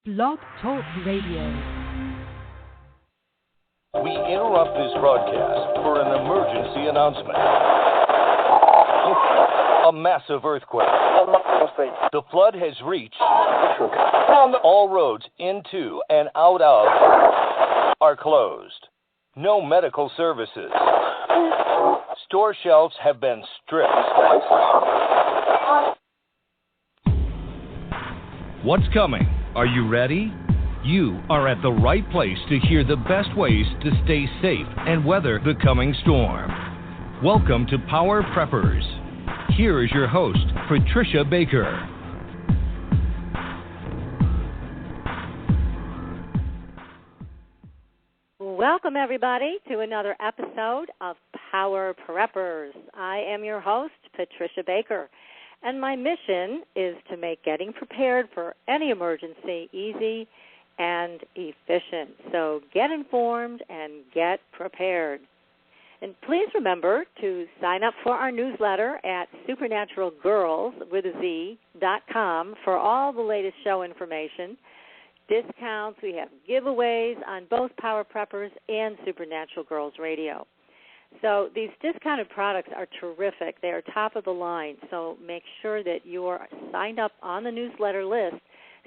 Blog Talk Radio. We interrupt this broadcast for an emergency announcement. A massive earthquake. The flood has reached. All roads into and out of are closed. No medical services. Store shelves have been stripped. What's coming? Are you ready? You are at the right place to hear the best ways to stay safe and weather the coming storm. Welcome to Power Preppers. Here is your host, Patricia Baker. Welcome, everybody, to another episode of Power Preppers. I am your host, Patricia Baker, and my mission is to make getting prepared for any emergency easy and efficient. So get informed and get prepared. And please remember to sign up for our newsletter at supernaturalgirls.com for all the latest show information, discounts. We have giveaways on both Power Preppers and Supernatural Girls Radio. So these discounted products are terrific. They are top of the line. So make sure that you are signed up on the newsletter list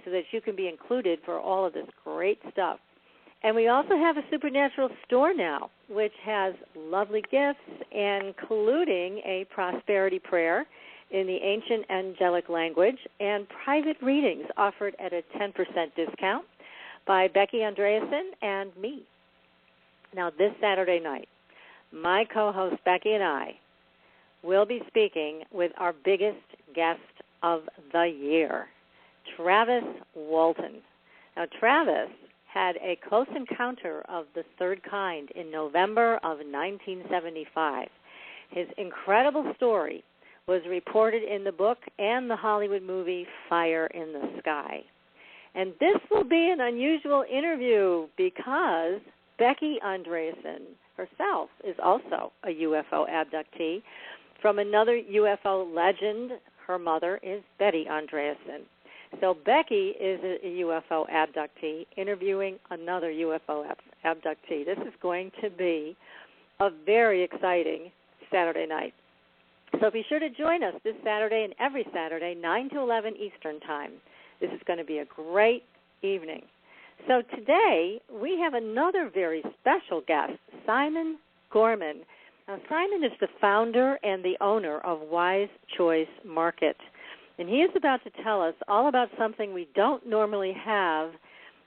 so that you can be included for all of this great stuff. And we also have a Supernatural store now, which has lovely gifts, including a prosperity prayer in the ancient angelic language and private readings offered at a 10% discount by Becky Andreasen and me. Now, this Saturday night, my co-host Becky and I will be speaking with our biggest guest of the year, Travis Walton. Now, Travis had a close encounter of the third kind in November of 1975. His incredible story was reported in the book and the Hollywood movie Fire in the Sky. And this will be an unusual interview because Becky Andreasen herself is also a UFO abductee from another UFO legend. Her mother is Betty Andreasen. So Becky is a UFO abductee interviewing another UFO abductee. This is going to be a very exciting Saturday night. So be sure to join us this Saturday and every Saturday, 9 to 11 Eastern Time. This is going to be a great evening. So today we have another very special guest, Simon Gorman. Now, Simon is the founder and the owner of Wise Choice Market. And he is about to tell us all about something we don't normally have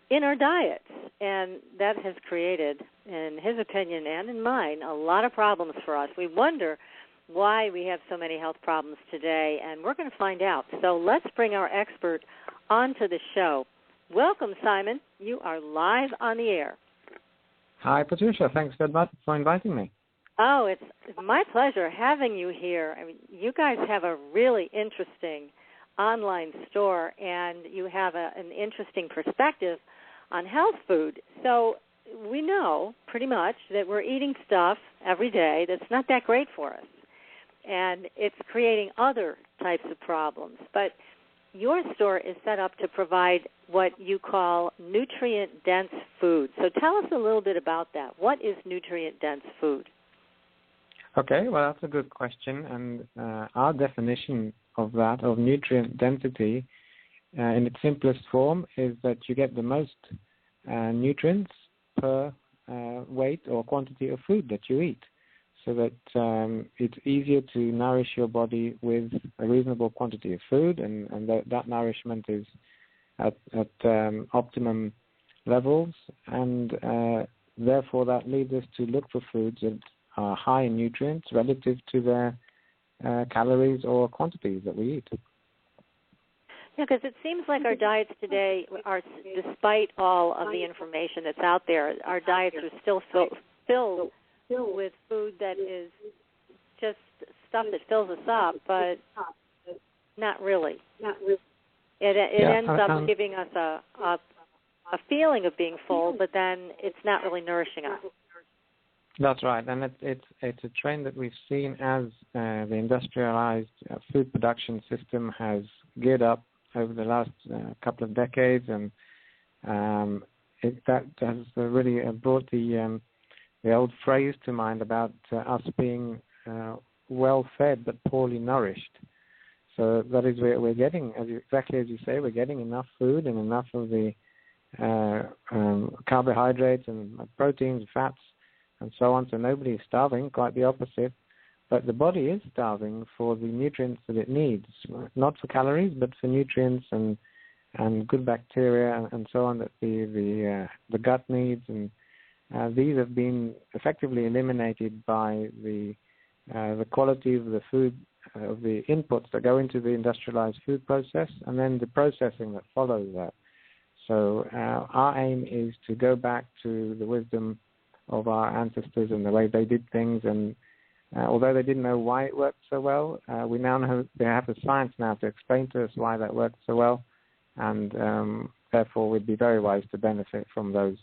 in our diets. And that has created, in his opinion and in mine, a lot of problems for us. We wonder why we have so many health problems today, and we're going to find out. So let's bring our expert onto the show. Welcome, Simon. You are live on the air. Hi, Patricia. Thanks for inviting me. Oh, it's my pleasure having you here. I mean, you guys have a really interesting online store, and you have an interesting perspective on health food. So we know pretty much that we're eating stuff every day that's not that great for us, and it's creating other types of problems. But your store is set up to provide what you call nutrient-dense food. So tell us a little bit about that. What is nutrient-dense food? Okay, well, that's a good question. And our definition of that, of nutrient density, in its simplest form, is that you get the most nutrients per weight or quantity of food that you eat, so that it's easier to nourish your body with a reasonable quantity of food, and that nourishment is at optimum levels, and therefore that leads us to look for foods that are high in nutrients relative to their calories or quantities that we eat. Yeah, because it seems like our diets today are, despite all of the information that's out there, our diets are still filled with food that is just stuff that fills us up, but not really. It ends up giving us a feeling of being full, but then it's not really nourishing us. That's right, and it's a trend that we've seen as the industrialized food production system has geared up over the last couple of decades, and That has really brought the old phrase to mind about us being well fed but poorly nourished. So that is where we're getting, exactly as you say, we're getting enough food and enough of the carbohydrates and proteins, fats, and so on. So nobody is starving, quite the opposite. But the body is starving for the nutrients that it needs, not for calories, but for nutrients and good bacteria and so on that the gut needs. And these have been effectively eliminated by the quality of the food, of the inputs that go into the industrialized food process, and then the processing that follows that. So our aim is to go back to the wisdom of our ancestors and the way they did things. And although they didn't know why it worked so well, we now know they have the science now to explain to us why that worked so well. And therefore, we'd be very wise to benefit from those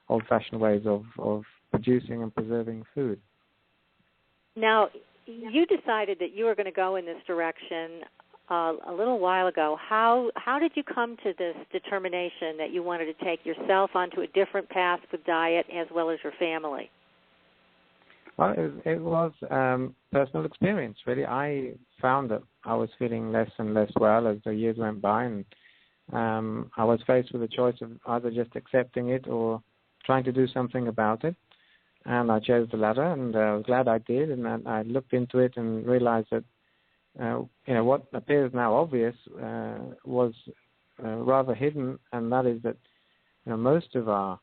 old-fashioned ways of producing and preserving food. Now, you decided that you were going to go in this direction a little while ago. How did you come to this determination that you wanted to take yourself onto a different path with diet as well as your family? Well, it was personal experience, really. I found that I was feeling less and less well as the years went by, and I was faced with a choice of either just accepting it or trying to do something about it. And I chose the latter, and I was glad I did. And I looked into it and realized that, what appears now obvious was rather hidden, and that is that, most of our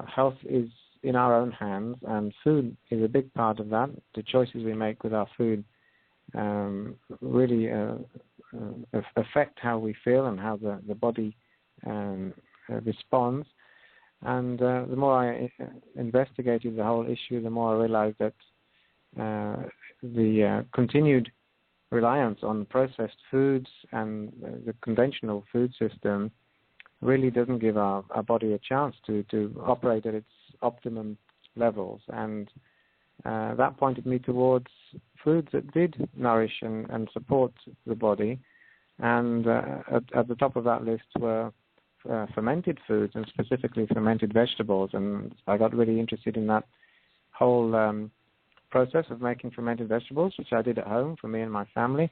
health is in our own hands, and food is a big part of that. The choices we make with our food really affect how we feel and how the body responds. And the more I investigated the whole issue, the more I realized that the continued reliance on processed foods and the conventional food system really doesn't give our body a chance to operate at its optimum levels. And that pointed me towards foods that did nourish and support the body. And at the top of that list were fermented foods, and specifically fermented vegetables. And I got really interested in that whole process of making fermented vegetables, which I did at home for me and my family.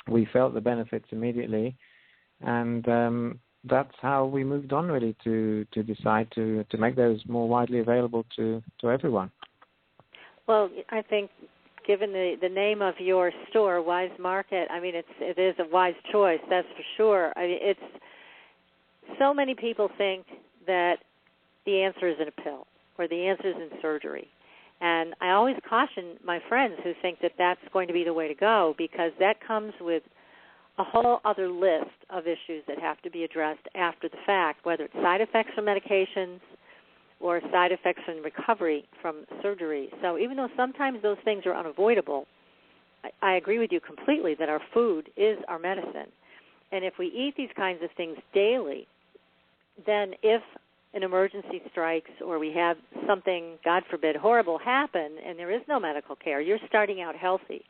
We felt the benefits immediately, and that's how we moved on, really, to decide to make those more widely available to everyone. Well, I think given the name of your store, Wise Market, I mean, it is a wise choice, that's for sure. I mean, so many people think that the answer is in a pill or the answer is in surgery. And I always caution my friends who think that that's going to be the way to go, because that comes with a whole other list of issues that have to be addressed after the fact, whether it's side effects from medications or side effects from recovery from surgery. So even though sometimes those things are unavoidable, I agree with you completely that our food is our medicine. And if we eat these kinds of things daily, then if an emergency strikes or we have something, God forbid, horrible happen and there is no medical care, you're starting out healthy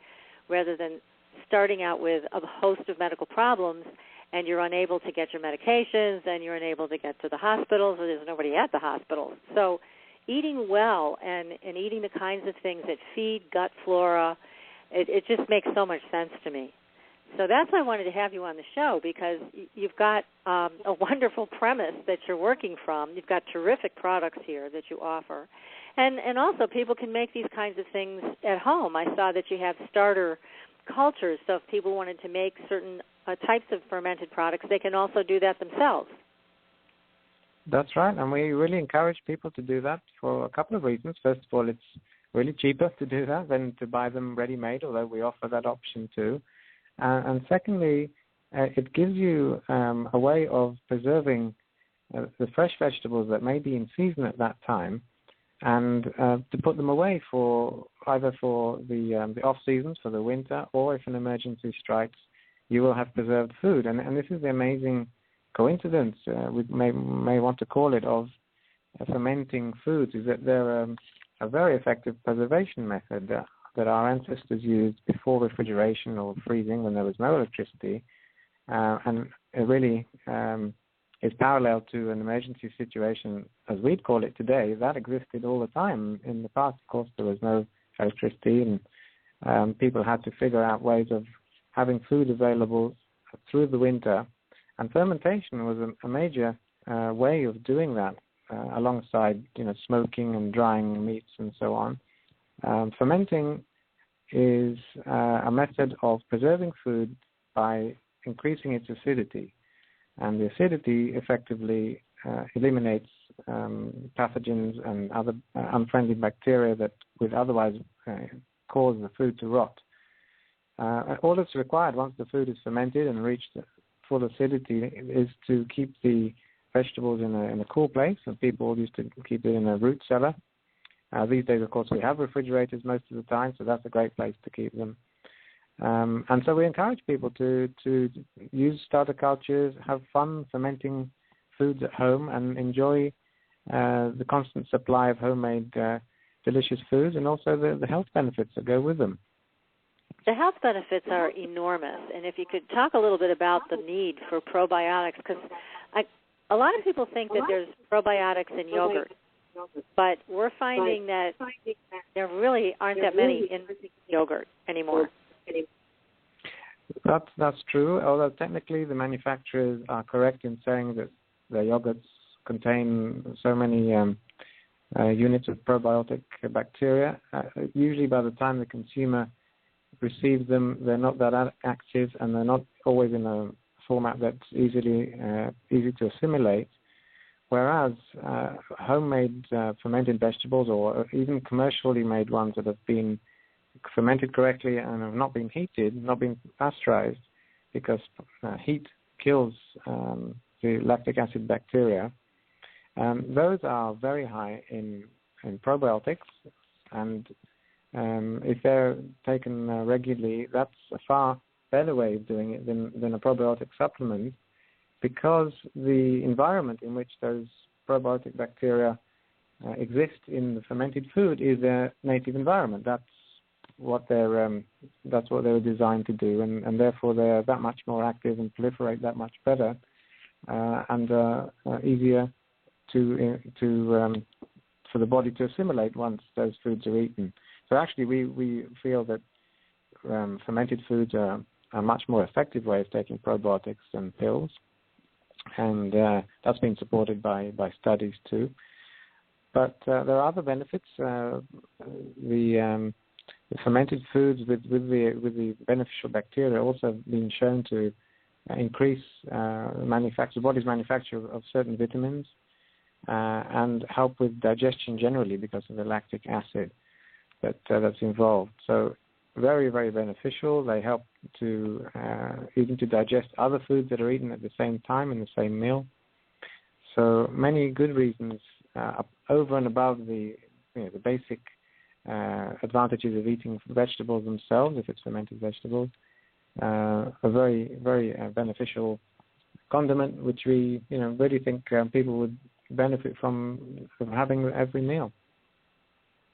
rather than starting out with a host of medical problems, and you're unable to get your medications and you're unable to get to the hospitals, or there's nobody at the hospitals. So eating well and eating the kinds of things that feed gut flora, it just makes so much sense to me. So that's why I wanted to have you on the show, because you've got a wonderful premise that you're working from. You've got terrific products here that you offer. And also people can make these kinds of things at home. I saw that you have starter cultures, so if people wanted to make certain types of fermented products, they can also do that themselves. That's right, and we really encourage people to do that for a couple of reasons. First of all, it's really cheaper to do that than to buy them ready-made, although we offer that option too. And secondly, it gives you a way of preserving the fresh vegetables that may be in season at that time, and to put them away for either for the off seasons, for the winter, or if an emergency strikes, you will have preserved food. And this is the amazing coincidence, we may want to call it, of fermenting foods, is that they're a very effective preservation method that our ancestors used before refrigeration or freezing when there was no electricity, and it really is parallel to an emergency situation, as we'd call it today. That existed all the time. In the past, of course, there was no electricity, and people had to figure out ways of having food available through the winter. And fermentation was a major way of doing that, alongside smoking and drying meats and so on. Fermenting is a method of preserving food by increasing its acidity. And the acidity effectively eliminates pathogens and other unfriendly bacteria that would otherwise cause the food to rot. All that's required once the food is fermented and reached full acidity is to keep the vegetables in a cool place, and people used to keep it in a root cellar. These days, of course, we have refrigerators most of the time, so that's a great place to keep them. And so we encourage people to use starter cultures, have fun fermenting foods at home, and enjoy the constant supply of homemade delicious foods, and also the health benefits that go with them. The health benefits are enormous, and if you could talk a little bit about the need for probiotics, because a lot of people think that there's probiotics in yogurt, but we're finding that there really aren't that many in yogurt anymore. That's true, although technically the manufacturers are correct in saying that the yogurts contain so many units of probiotic bacteria. Usually by the time the consumer receives them, they're not that active, and they're not always in a format that's easy to assimilate. Whereas homemade fermented vegetables, or even commercially made ones that have been fermented correctly and have not been heated, not been pasteurized, because heat kills the lactic acid bacteria, those are very high in probiotics, and if they're taken regularly, that's a far better way of doing it than a probiotic supplement, because the environment in which those probiotic bacteria exist in the fermented food is their native environment. That's what they were designed to do, and therefore they're that much more active and proliferate that much better, and easier for the body to assimilate once those foods are eaten. So actually, we feel that fermented foods are a much more effective way of taking probiotics than pills, and that's been supported by studies too. But there are other benefits. The fermented foods with the beneficial bacteria also have been shown to increase the body's manufacture of certain vitamins and help with digestion generally because of the lactic acid that's involved. So very, very beneficial. They help to even to digest other foods that are eaten at the same time in the same meal. So many good reasons over and above the basic advantages of eating vegetables themselves, if it's fermented vegetables. A very, very beneficial condiment, which we really think people would benefit from having every meal.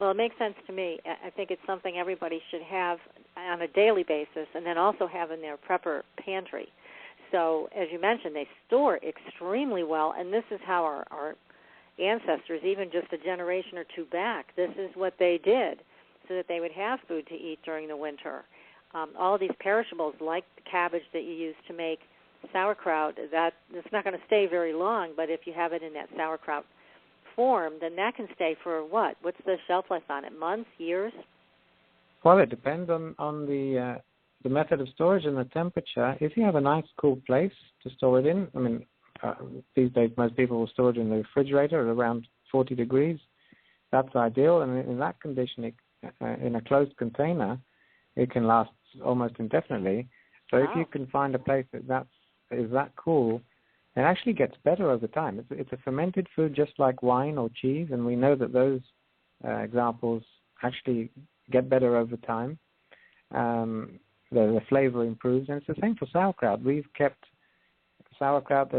Well, it makes sense to me. I think it's something everybody should have on a daily basis, and then also have in their prepper pantry. So, as you mentioned, they store extremely well, and this is how our ancestors, even just a generation or two back, this is what they did so that they would have food to eat during the winter. All of these perishables, like the cabbage that you use to make sauerkraut, that's not going to stay very long, but if you have it in that sauerkraut form, then that can stay for what? What's the shelf life on it? Months, years? Well, it depends on the method of storage and the temperature. If you have a nice cool place to store it in, I mean, these days most people will store it in the refrigerator at around 40 degrees. That's ideal, and in that condition, in a closed container, it can last almost indefinitely. So if you can find a place that is that cool, it actually gets better over time. It's a fermented food just like wine or cheese, and we know that those examples actually get better over time. The flavor improves, and it's the same for sauerkraut. We've kept sauerkraut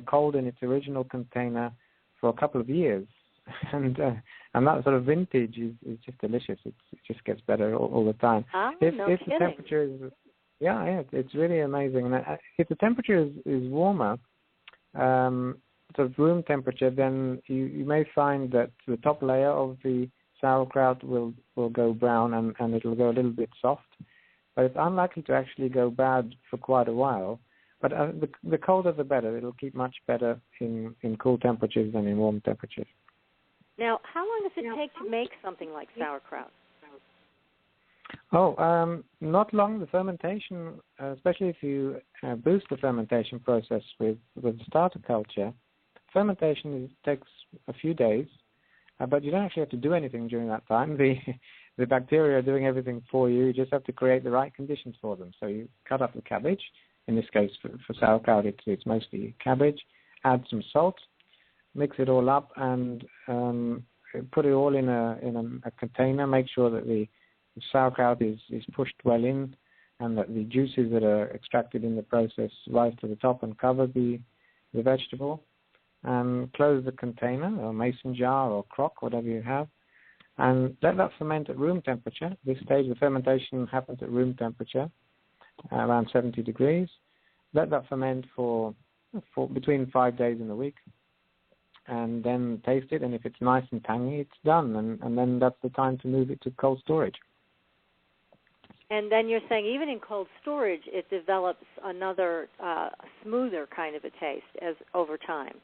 cold in its original container for a couple of years, and that sort of vintage is just delicious. It just gets better all the time. If the temperature is it's really amazing. And if the temperature is warmer, sort of room temperature, then you may find that the top layer of the sauerkraut will go brown and it'll go a little bit soft. But it's unlikely to actually go bad for quite a while. But the colder the better. It'll keep much better in cool temperatures than in warm temperatures. Now, how long does it take to make something like sauerkraut? Oh, not long. The fermentation, especially if you boost the fermentation process with starter culture, fermentation takes a few days, but you don't actually have to do anything during that time. The bacteria are doing everything for you. You just have to create the right conditions for them. So you cut up the cabbage. In this case, for sauerkraut, it's mostly cabbage. Add some salt, mix it all up, and put it all in a container. Make sure that the sauerkraut is pushed well in, and that the juices that are extracted in the process rise to the top and cover the vegetable. And close the container, or mason jar, or crock, whatever you have, and let that ferment at room temperature. At this stage, the fermentation happens at room temperature, around 70 degrees. Let that ferment for between 5 days in a week, and then taste it. And if it's nice and tangy, it's done. And then that's the time to move it to cold storage. And then you're saying even in cold storage, it develops another smoother kind of a taste as over time.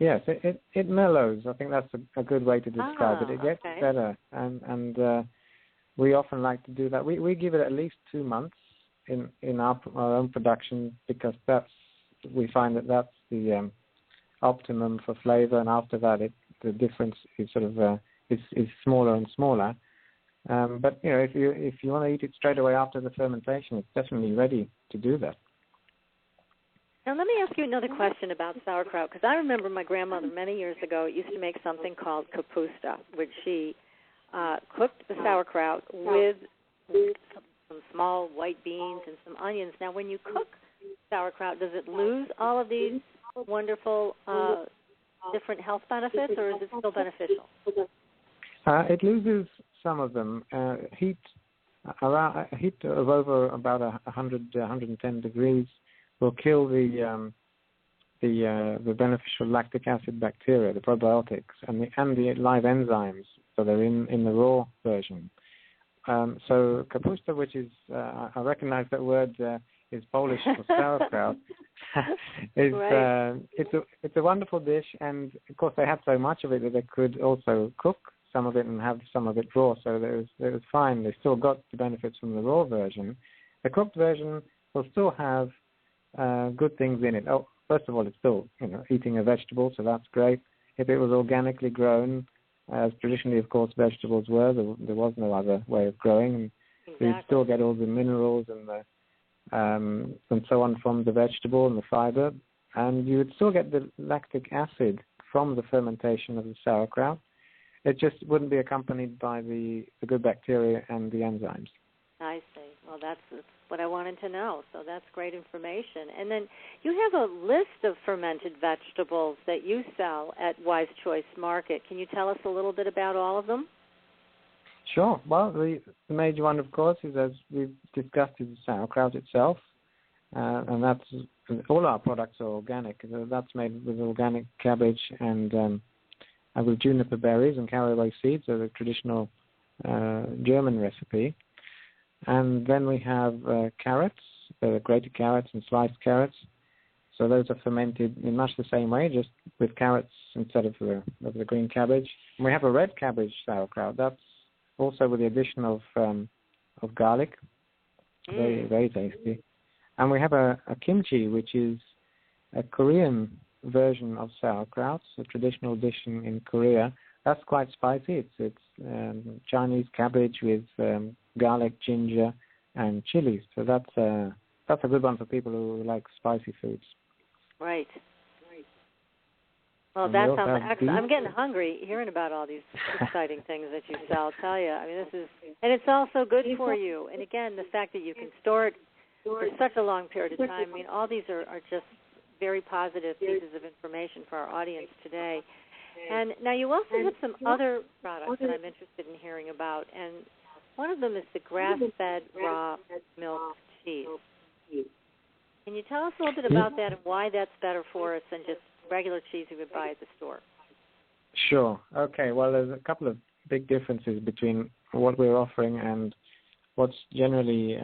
Yes, it mellows. I think that's a good way to describe it. It gets better, and we often like to do that. We give it at least 2 months in our own production, because we find that's the optimum for flavor, and after that the difference is sort of is smaller and smaller. But if you want to eat it straight away after the fermentation, it's definitely ready to do that. Now, let me ask you another question about sauerkraut, because I remember my grandmother many years ago used to make something called kapusta, which she cooked the sauerkraut with some small white beans and some onions. Now, when you cook sauerkraut, does it lose all of these wonderful different health benefits, or is it still beneficial? It loses some of them. Heat of over about 100, 110 degrees will kill the beneficial lactic acid bacteria, the probiotics, and the live enzymes. So they're in the raw version. So kapusta, which is I recognize that word is Polish for sauerkraut, is right. It's a wonderful dish, and of course they had so much of it that they could also cook some of it and have some of it raw. So it was fine. They still got the benefits from the raw version. The cooked version will still have good things in it. Oh, first of all, it's still eating a vegetable, so that's great. If it was organically grown, as traditionally, of course, vegetables were, there was no other way of growing. Exactly. So you'd still get all the minerals and so on from the vegetable and the fiber, and you would still get the lactic acid from the fermentation of the sauerkraut. It just wouldn't be accompanied by the good bacteria and the enzymes. I see. Well, that's what I wanted to know, so that's great information. And then you have a list of fermented vegetables that you sell at Wise Choice Market. Can you tell us a little bit about all of them? Sure. Well, the major one, of course, is, as we've discussed, is the sauerkraut itself, and that's all our products are organic. That's made with organic cabbage and with juniper berries and caraway seeds, so the traditional German recipe. And then we have carrots, grated carrots and sliced carrots. So those are fermented in much the same way, just with carrots instead of the green cabbage. And we have a red cabbage sauerkraut. That's also with the addition of garlic. Very, very tasty. And we have a kimchi, which is a Korean version of sauerkraut, a traditional dish in Korea. That's quite spicy. It's Chinese cabbage with garlic, ginger, and chilies. So that's a good one for people who like spicy foods. Right. Well, that sounds excellent. I'm getting hungry hearing about all these exciting things that you sell. I'll tell you. I mean, and it's also good for you. And again, the fact that you can store it for such a long period of time. I mean, all these are just very positive pieces of information for our audience today. And now you also have some other products that I'm interested in hearing about, and one of them is the grass-fed raw milk cheese. Can you tell us a little bit about that and why that's better for us than just regular cheese you would buy at the store? Sure. Okay. Well, there's a couple of big differences between what we're offering and what's generally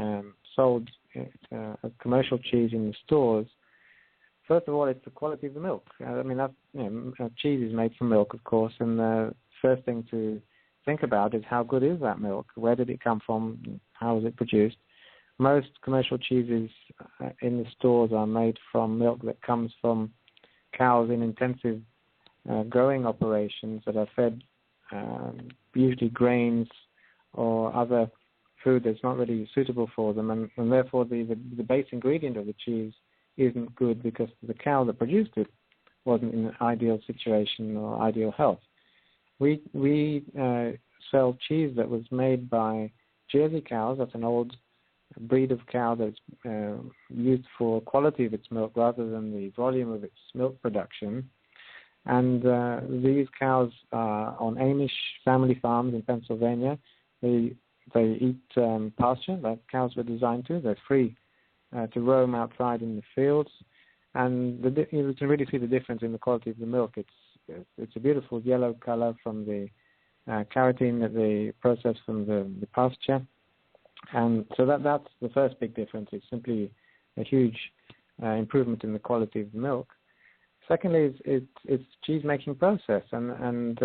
sold as commercial cheese in the stores. First of all, it's the quality of the milk. I mean, cheese is made from milk, of course, and the first thing to think about is how good is that milk? Where did it come from? How was it produced? Most commercial cheeses in the stores are made from milk that comes from cows in intensive growing operations that are fed usually grains or other food that's not really suitable for them, and therefore the base ingredient of the cheese isn't good because the cow that produced it wasn't in an ideal situation or ideal health. We sell cheese that was made by Jersey cows. That's an old breed of cow that's used for quality of its milk rather than the volume of its milk production. And these cows are on Amish family farms in Pennsylvania. They eat pasture like cows were designed to. They're free to roam outside in the fields, and you can really see the difference in the quality of the milk. It's a beautiful yellow color from the carotene that they process from the pasture, and so that's the first big difference. It's simply a huge improvement in the quality of the milk. Secondly, it's cheese making process, and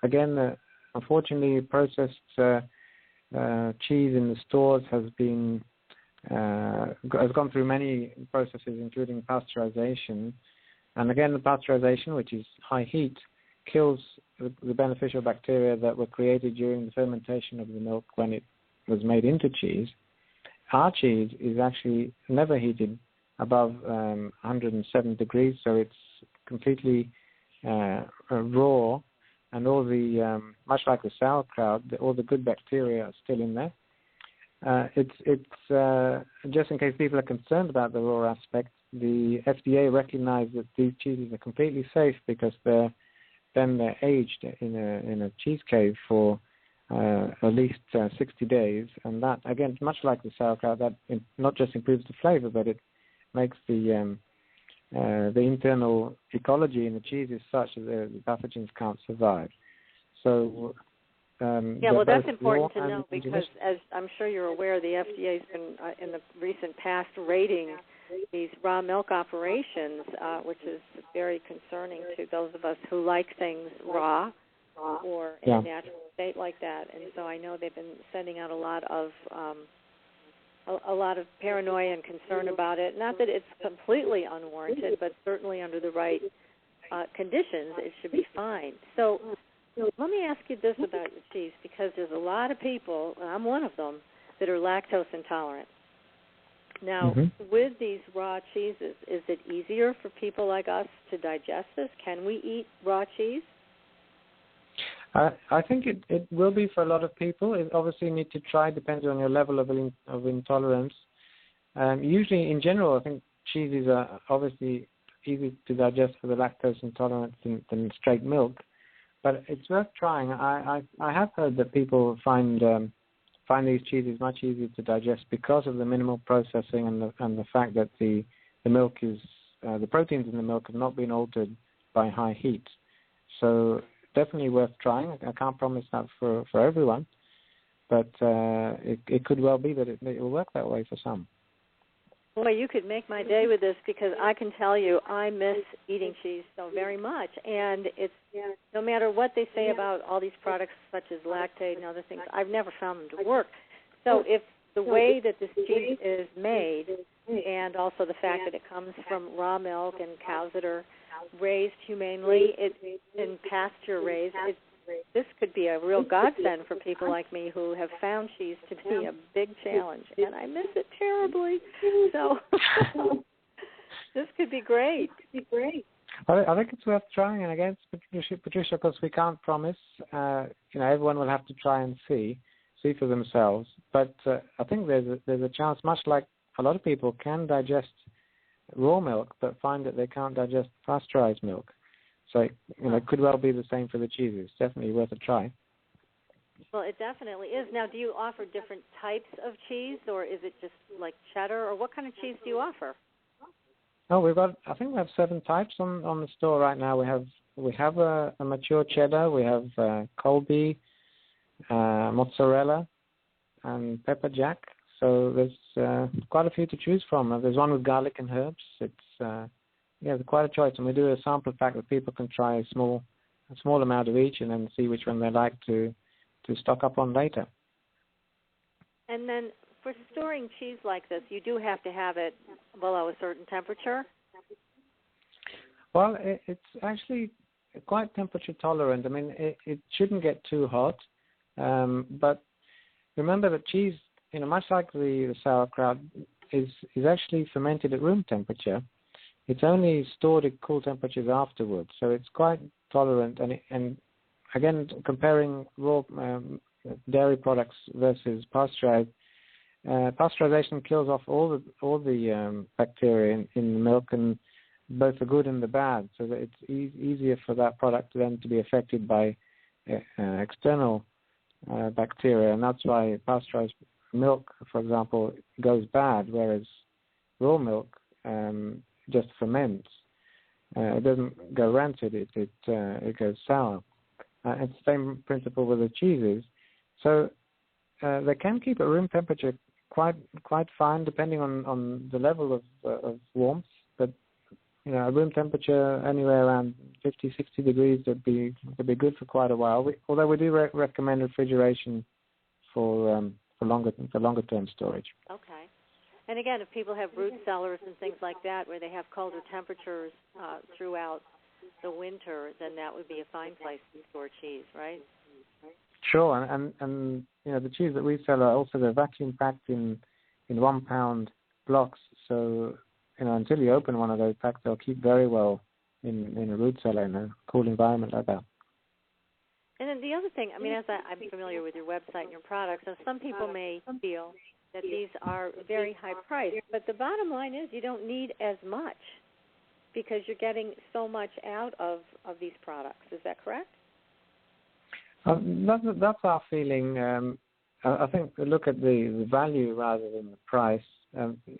again, unfortunately, processed cheese in the stores has gone through many processes, including pasteurization. And again, the pasteurization, which is high heat, kills the beneficial bacteria that were created during the fermentation of the milk when it was made into cheese. Our cheese is actually never heated above 107 degrees, so it's completely raw, and all the much like the sauerkraut, all the good bacteria are still in there. It's just in case people are concerned about the raw aspect, the FDA recognized that these cheeses are completely safe because they're aged in a cheese cave for at least 60 days, and that again, much like the sauerkraut, that not just improves the flavor, but it makes the internal ecology in the cheese is such that the pathogens can't survive. So that's important to know because, as I'm sure you're aware, the FDA's been in the recent past rating these raw milk operations, which is very concerning to those of us who like things raw or in a natural state like that. And so I know they've been sending out a lot of paranoia and concern about it. Not that it's completely unwarranted, but certainly under the right conditions, it should be fine. So let me ask you this about your cheese, because there's a lot of people, and I'm one of them, that are lactose intolerant. Now, with these raw cheeses, is it easier for people like us to digest this? Can we eat raw cheese? I think it will be for a lot of people. It obviously need to try, depending on your level of intolerance. Usually, in general, I think cheeses are obviously easy to digest for the lactose intolerant than straight milk. But it's worth trying. I have heard that people find these cheeses much easier to digest because of the minimal processing and the fact that the milk is the proteins in the milk have not been altered by high heat. So definitely worth trying. I can't promise that for everyone, but it could well be that it will work that way for some. Boy, you could make my day with this, because I can tell you I miss eating cheese so very much. And it's no matter what they say about all these products such as lactate and other things, I've never found them to work. So if the way that this cheese is made, and also the fact that it comes from raw milk and cows that are raised humanely, and pasture raised, this could be a real godsend for people like me who have found cheese to be a big challenge, and I miss it terribly. So this could be great. I think it's worth trying, and again, Patricia, because we can't promise. Everyone will have to try and see for themselves. But I think there's a chance, much like a lot of people can digest raw milk, but find that they can't digest pasteurized milk. So it could well be the same for the cheeses. Definitely worth a try. Well, it definitely is. Now, do you offer different types of cheese, or is it just like cheddar, or what kind of cheese do you offer? I think we have 7 types on the store right now. We have a mature cheddar, we have Colby, mozzarella, and pepper jack. So there's quite a few to choose from. There's one with garlic and herbs. It's there's quite a choice, and we do a sample pack that people can try a small amount of each, and then see which one they like to stock up on later. And then for storing cheese like this, you do have to have it below a certain temperature? Well, it's actually quite temperature tolerant. I mean, it shouldn't get too hot, but remember that cheese, much like the sauerkraut, is actually fermented at room temperature. It's only stored at cool temperatures afterwards, so it's quite tolerant. And again, comparing raw dairy products versus pasteurized, pasteurization kills off all the bacteria in the milk, and both the good and the bad. So that it's easier for that product then to be affected by external bacteria, and that's why pasteurized milk, for example, goes bad, whereas raw milk just ferments. It doesn't go rancid. It goes sour. It's the same principle with the cheeses. So they can keep at room temperature quite fine, depending on the level of warmth. But room temperature anywhere around 50, 60 degrees would be good for quite a while. Although we do recommend refrigeration for longer term storage. Okay. And again, if people have root cellars and things like that, where they have colder temperatures throughout the winter, then that would be a fine place to store cheese, right? Sure, and the cheese that we sell are also they're vacuum packed in 1 pound blocks. So until you open one of those packs, they'll keep very well in a root cellar in a cool environment like that. And then the other thing, I mean, as I'm familiar with your website and your products, and some people may feel that these are very high priced, but the bottom line is you don't need as much because you're getting so much out of these products. Is that correct? That's our feeling. I think look at the value rather than the price.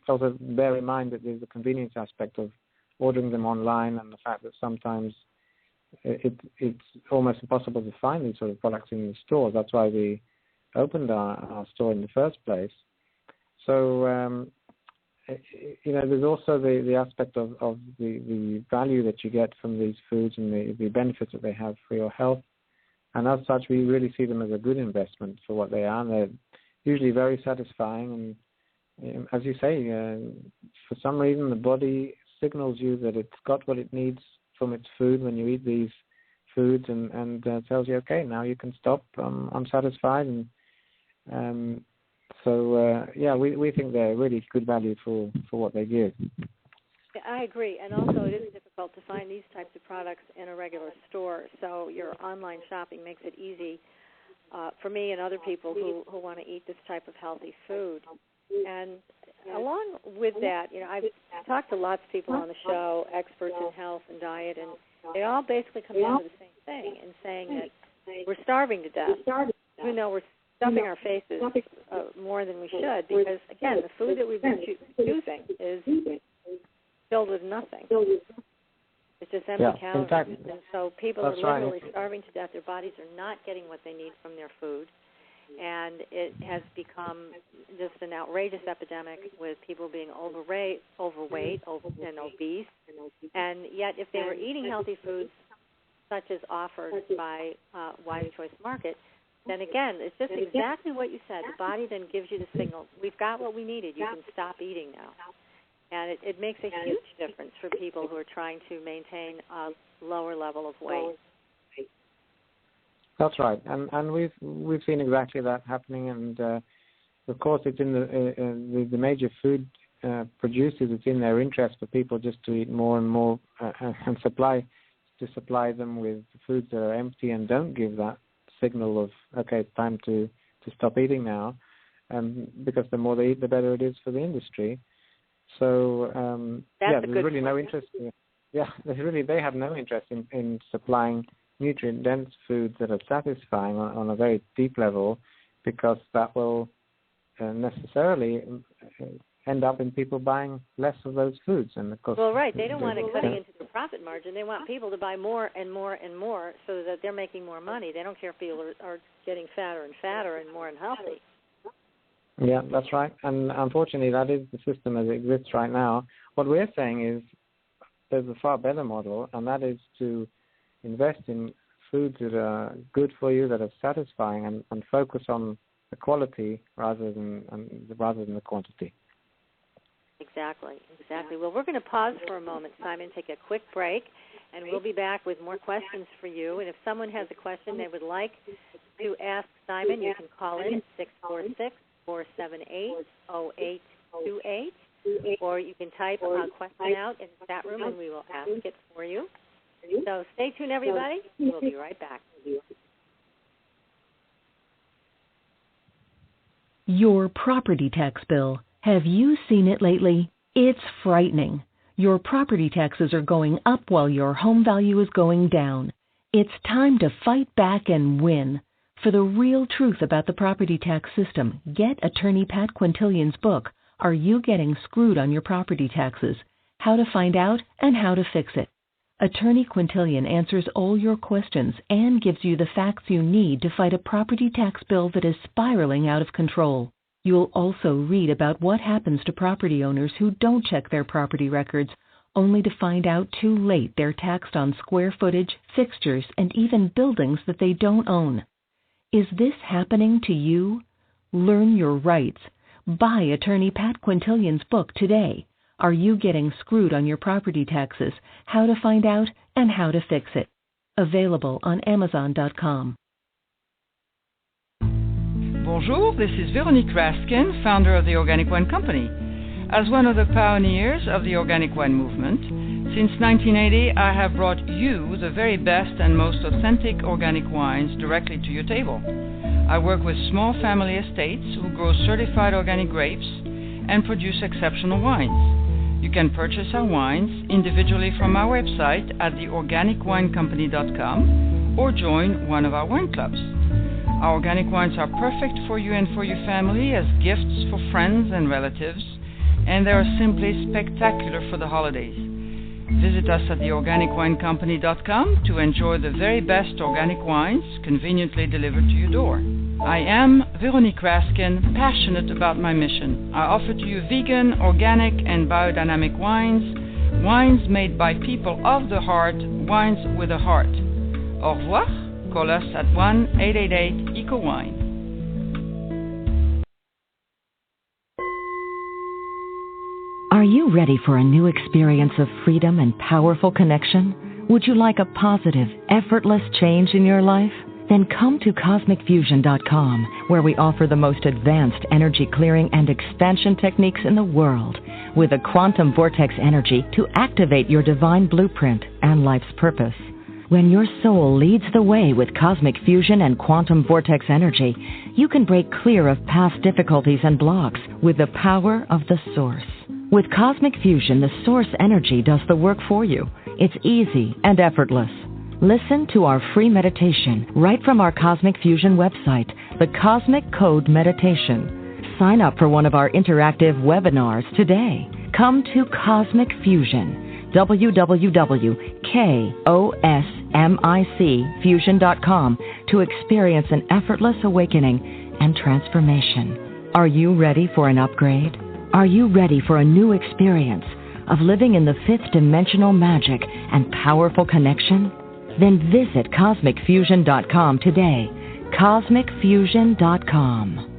Also bear in mind that there's a convenience aspect of ordering them online, and the fact that sometimes it's almost impossible to find these sort of products in the stores. That's why we opened our store in the first place. So, there's also the aspect of the value that you get from these foods and the benefits that they have for your health. And as such, we really see them as a good investment for what they are. And they're usually very satisfying. And as you say, for some reason, the body signals you that it's got what it needs from its food when you eat these foods, and tells you, okay, now you can stop. I'm satisfied. And we think they're really good value for what they give. I agree, and also it is difficult to find these types of products in a regular store, so your online shopping makes it easy for me and other people who want to eat this type of healthy food. And along with that, I've talked to lots of people on the show, experts in health and diet, and they all basically come down to the same thing in saying that we're starving to death, even though we're stuffing our faces more than we should, because, again, the food that we've been choosing is filled with nothing. It's just empty calories. And so people are literally starving to death. Their bodies are not getting what they need from their food. And it has become just an outrageous epidemic with people being overweight, and obese. And yet if they were eating healthy foods, such as offered by Wise Choice Market, then again, it's just exactly what you said. The body then gives you the signal, we've got what we needed. You can stop eating now. And it makes a huge difference for people who are trying to maintain a lower level of weight. That's right, and we've seen exactly that happening, and of course it's in the major food producers. It's in their interest for people just to eat more and more and supply them with foods that are empty and don't give that signal of, okay, it's time to stop eating now, because the more they eat, the better it is for the industry. So there's really no interest. They have no interest in supplying nutrient-dense foods that are satisfying on a very deep level, because that will necessarily end up in people buying less of those foods. And of course, well, right, they don't want it cutting into the profit margin. They want people to buy more and more and more so that they're making more money. They don't care if people are getting fatter and fatter and more unhealthy. Yeah, that's right. And unfortunately, that is the system as it exists right now. What we're saying is there's a far better model, and that is to invest in foods that are good for you, that are satisfying, and focus on the quality rather than the quantity. Exactly. Well, we're going to pause for a moment, Simon, take a quick break, and we'll be back with more questions for you. And if someone has a question they would like to ask Simon, you can call in 646-478-0828, or you can type a question out in the chat room, and we will ask it for you. So stay tuned, everybody. We'll be right back. Your property tax bill. Have you seen it lately? It's frightening. Your property taxes are going up while your home value is going down. It's time to fight back and win. For the real truth about the property tax system, get attorney Pat Quintilian's book, Are You Getting Screwed on Your Property Taxes? How to Find Out and How to Fix It. Attorney Quintilian answers all your questions and gives you the facts you need to fight a property tax bill that is spiraling out of control. You'll also read about what happens to property owners who don't check their property records, only to find out too late they're taxed on square footage, fixtures, and even buildings that they don't own. Is this happening to you? Learn your rights. Buy attorney Pat Quintilian's book today. Are You Getting Screwed on Your Property Taxes? How to Find Out and How to Fix It. Available on Amazon.com. Bonjour, this is Veronique Raskin, founder of the Organic Wine Company. As one of the pioneers of the organic wine movement, since 1980 I have brought you the very best and most authentic organic wines directly to your table. I work with small family estates who grow certified organic grapes and produce exceptional wines. You can purchase our wines individually from our website at theorganicwinecompany.com or join one of our wine clubs. Our organic wines are perfect for you and for your family as gifts for friends and relatives, and they are simply spectacular for the holidays. Visit us at theorganicwinecompany.com to enjoy the very best organic wines conveniently delivered to your door. I am Veronique Raskin, passionate about my mission. I offer to you vegan, organic, and biodynamic wines, wines made by people of the heart, wines with a heart. Au revoir. Call us at 1-888-ECO-WINE. Are you ready for a new experience of freedom and powerful connection? Would you like a positive, effortless change in your life? Then come to CosmicFusion.com, where we offer the most advanced energy clearing and expansion techniques in the world, with a quantum vortex energy to activate your divine blueprint and life's purpose. When your soul leads the way with cosmic fusion and quantum vortex energy, you can break clear of past difficulties and blocks with the power of the source. With cosmic fusion, the source energy does the work for you. It's easy and effortless. Listen to our free meditation right from our Cosmic Fusion website, the Cosmic Code Meditation. Sign up for one of our interactive webinars today. Come to Cosmic Fusion, www.KOSMICfusion.com, to experience an effortless awakening and transformation. Are you ready for an upgrade? Are you ready for a new experience of living in the fifth dimensional magic and powerful connection? Then visit CosmicFusion.com today. CosmicFusion.com.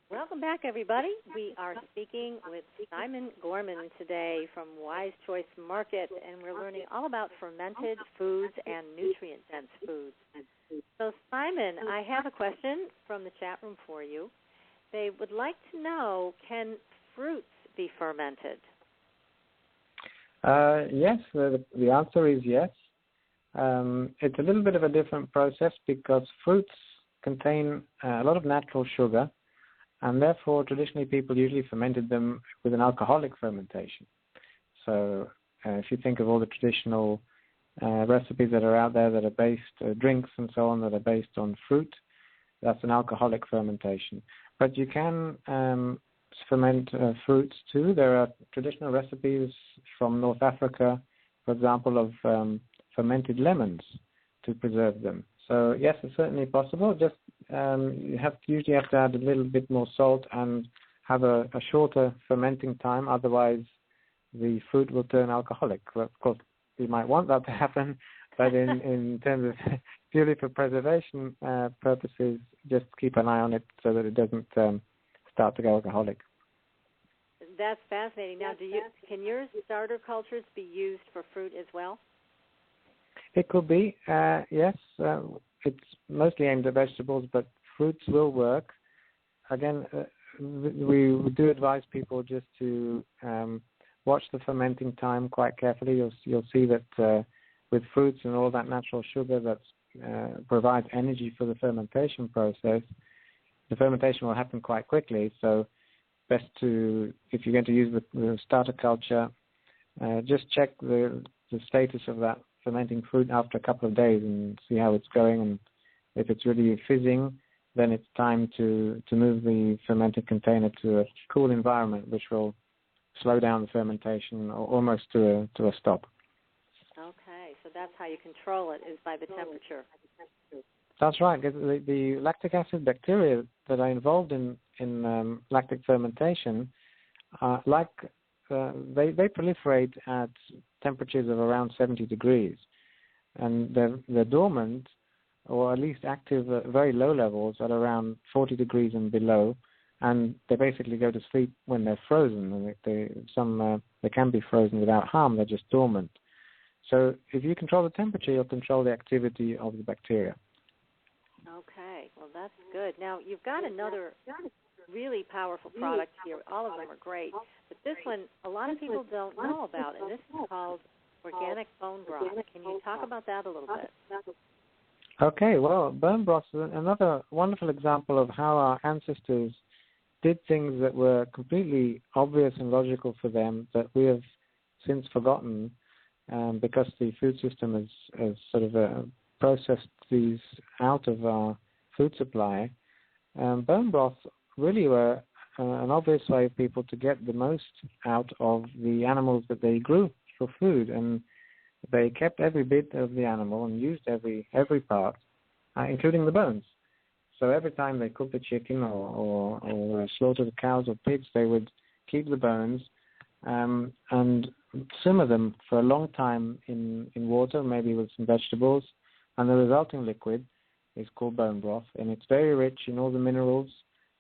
Welcome back, everybody. We are speaking with Simon Gorman today from Wise Choice Market, and we're learning all about fermented foods and nutrient-dense foods. So, Simon, I have a question from the chat room for you. They would like to know, can fruits be fermented? Yes, the answer is yes. It's a little bit of a different process because fruits contain a lot of natural sugar, and therefore traditionally people usually fermented them with an alcoholic fermentation. So if you think of all the traditional recipes that are out there that are based, drinks and so on, that are based on fruit, that's an alcoholic fermentation. But you can ferment fruits too. There are traditional recipes from North Africa, for example, of fermented lemons to preserve them. So yes, it's certainly possible. Just you usually have to add a little bit more salt and have a shorter fermenting time. Otherwise, the fruit will turn alcoholic. Well, of course, you might want that to happen, but in terms of purely for preservation purposes, just keep an eye on it so that it doesn't start to go alcoholic. That's fascinating. Now, can your starter cultures be used for fruit as well? It could be, yes. It's mostly aimed at vegetables, but fruits will work. Again, we do advise people just to watch the fermenting time quite carefully. You'll see that with fruits and all that natural sugar that provides energy for the fermentation process, the fermentation will happen quite quickly. So best to, if you're going to use the starter culture, just check the status of that fermenting fruit after a couple of days and see how it's going. And if it's really fizzing, then it's time to move the fermented container to a cool environment, which will slow down the fermentation almost to a stop. Okay, so that's how you control it, is by the temperature. That's right. The lactic acid bacteria that are involved in lactic fermentation, they proliferate at temperatures of around 70 degrees, and they're dormant, or at least active at very low levels at around 40 degrees and below, and they basically go to sleep when they're frozen. And they can be frozen without harm. They're just dormant. So if you control the temperature, you'll control the activity of the bacteria. Okay, well, that's good. Now, you've got another really powerful product here. All of them are great, but this one a lot of people don't know about, and this is called organic bone broth. Can you talk about that a little bit? Okay, well, bone broth is another wonderful example of how our ancestors did things that were completely obvious and logical for them that we have since forgotten because the food system has sort of processed these out of our food supply. Bone broth really were an obvious way of people to get the most out of the animals that they grew for food, and they kept every bit of the animal and used every part, including the bones. So every time they cooked the chicken or slaughtered the cows or pigs, they would keep the bones and simmer them for a long time in water, maybe with some vegetables, and the resulting liquid is called bone broth, and it's very rich in all the minerals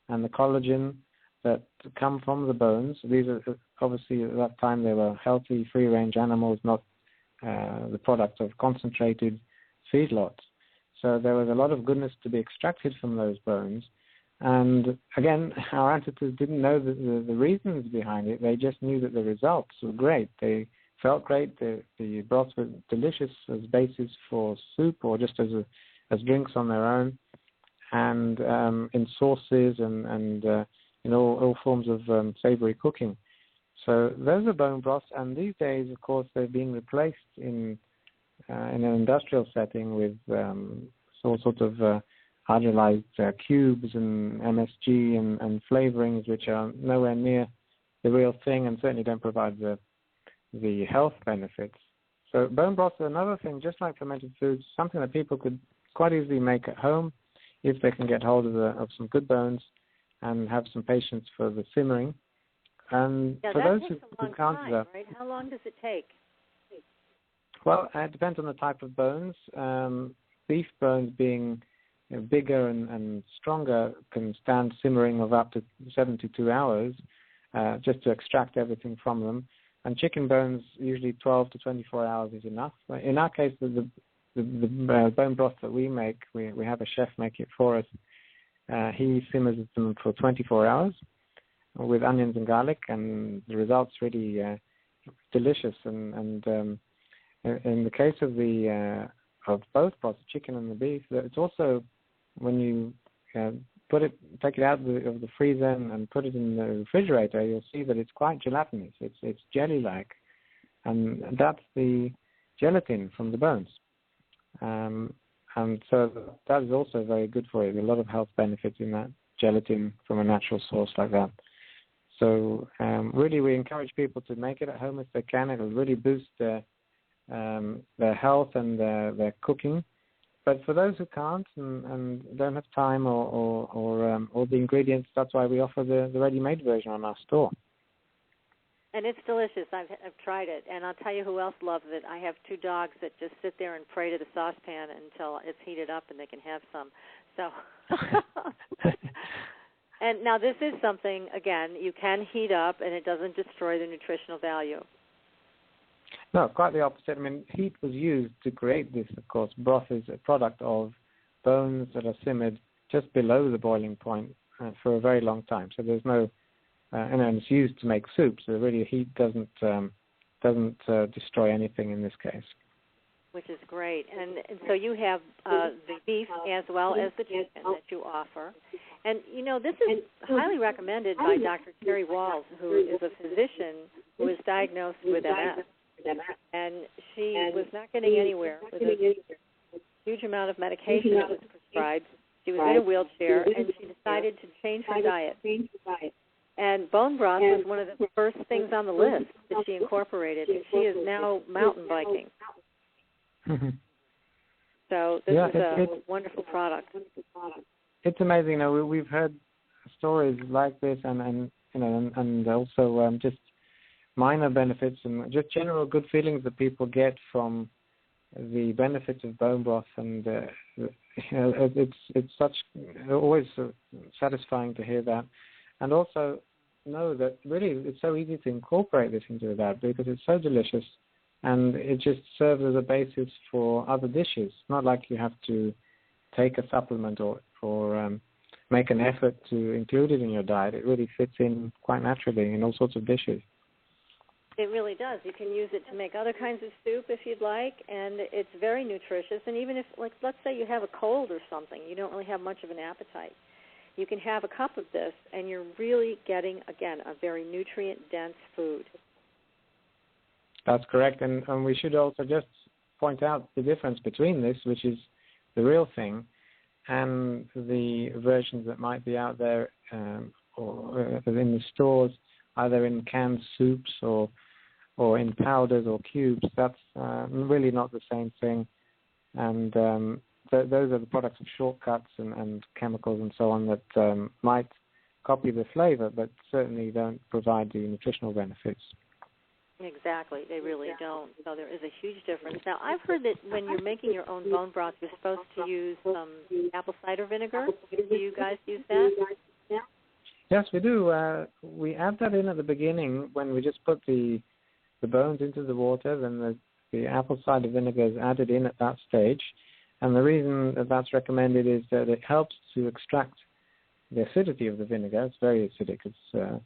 and the collagen that come from the bones. These are obviously at that time they were healthy, free-range animals, not the product of concentrated feedlots. So there was a lot of goodness to be extracted from those bones. And again, our ancestors didn't know the reasons behind it. They just knew that the results were great. They felt great. The broths were delicious as bases for soup or just as drinks on their own, and in sauces and in all forms of savory cooking. So those are bone broths, and these days, of course, they're being replaced in an industrial setting with all sorts of hydrolyzed cubes and MSG and flavorings, which are nowhere near the real thing and certainly don't provide the health benefits. So bone broth is another thing, just like fermented foods, something that people could quite easily make at home if they can get hold of some good bones and have some patience for the simmering. And for those who can't do that, right? How long does it take? Well, it depends on the type of bones. Beef bones being bigger and stronger can stand simmering of up to 72 hours just to extract everything from them. And chicken bones, usually 12 to 24 hours is enough. In our case, the bone broth that we make, we have a chef make it for us. He simmers them for 24 hours with onions and garlic, and the result's really delicious. And in the case of of both broths, the chicken and the beef, it's also when you take it out of the freezer and put it in the refrigerator, you'll see that it's quite gelatinous. It's jelly-like, and that's the gelatin from the bones. And And so that is also very good for you. There's a lot of health benefits in that gelatin from a natural source like that. So really, we encourage people to make it at home if they can. It'll really boost their health and their cooking. But for those who can't and don't have time or the ingredients, that's why we offer the ready-made version on our store. And it's delicious. I've tried it, and I'll tell you who else loves it. I have 2 dogs that just sit there and pray to the saucepan until it's heated up and they can have some. So, and now this is something, again, you can heat up and it doesn't destroy the nutritional value. No, quite the opposite. I mean, heat was used to create this, of course. Broth is a product of bones that are simmered just below the boiling point for a very long time. So there's no... and it's used to make soup, so really heat doesn't destroy anything in this case. Which is great. And so you have the beef as well as the chicken that you offer. And, this is highly recommended by Dr. Terry Walls, who is a physician who was diagnosed with MS. And she was not getting anywhere with a huge amount of medication that was prescribed. She was in a wheelchair, and she decided to change her diet. And bone broth was one of the first things on the list that she incorporated. And she is now mountain biking. So this is a wonderful product. It's amazing. We've heard stories like this, and also just minor benefits and just general good feelings that people get from the benefits of bone broth, and it's such always satisfying to hear that. And also know that really it's so easy to incorporate this into the diet because it's so delicious, and it just serves as a basis for other dishes. It's not like you have to take a supplement or make an effort to include it in your diet. It really fits in quite naturally in all sorts of dishes. It really does. You can use it to make other kinds of soup if you'd like, and it's very nutritious. And even if, let's say you have a cold or something, you don't really have much of an appetite, you can have a cup of this, and you're really getting, again, a very nutrient-dense food. That's correct, and we should also just point out the difference between this, which is the real thing, and the versions that might be out there or in the stores, either in canned soups or in powders or cubes. That's really not the same thing, and those are the products of shortcuts and chemicals and so on that might copy the flavor, but certainly don't provide the nutritional benefits. Exactly, they really don't. So there is a huge difference. Now, I've heard that when you're making your own bone broth, you're supposed to use some apple cider vinegar. Do you guys use that? Yes, we do. We add that in at the beginning when we just put the bones into the water. Then the apple cider vinegar is added in at that stage. And the reason that that's recommended is that it helps to extract the acidity of the vinegar. It's very acidic. It's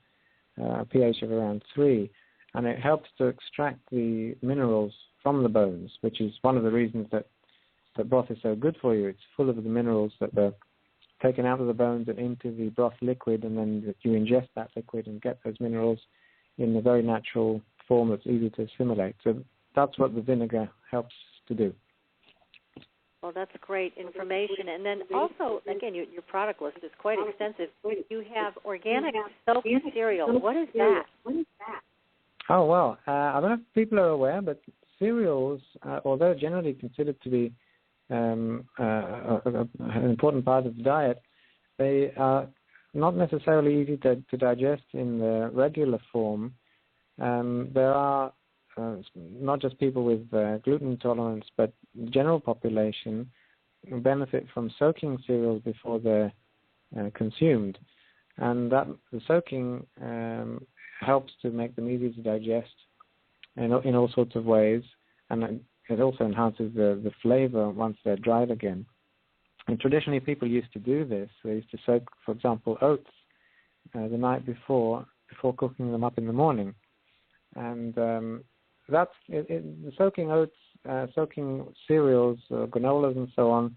a pH of around 3. And it helps to extract the minerals from the bones, which is one of the reasons that the broth is so good for you. It's full of the minerals that are taken out of the bones and into the broth liquid, and then you ingest that liquid and get those minerals in a very natural form that's easy to assimilate. So that's what the vinegar helps to do. Well, that's great information. And then also, again, your product list is quite extensive. You have organic soaked cereal. What is that? Oh, well, I don't know if people are aware, but cereals, although generally considered to be an important part of the diet, they are not necessarily easy to digest in the regular form. There are not just people with gluten intolerance, but the general population benefit from soaking cereals before they're consumed. And that the soaking helps to make them easy to digest in all sorts of ways, and it also enhances the flavor once they're dried again. And traditionally, people used to do this. They used to soak, for example, oats the night before cooking them up in the morning. And that's soaking oats, soaking cereals, granolas, and so on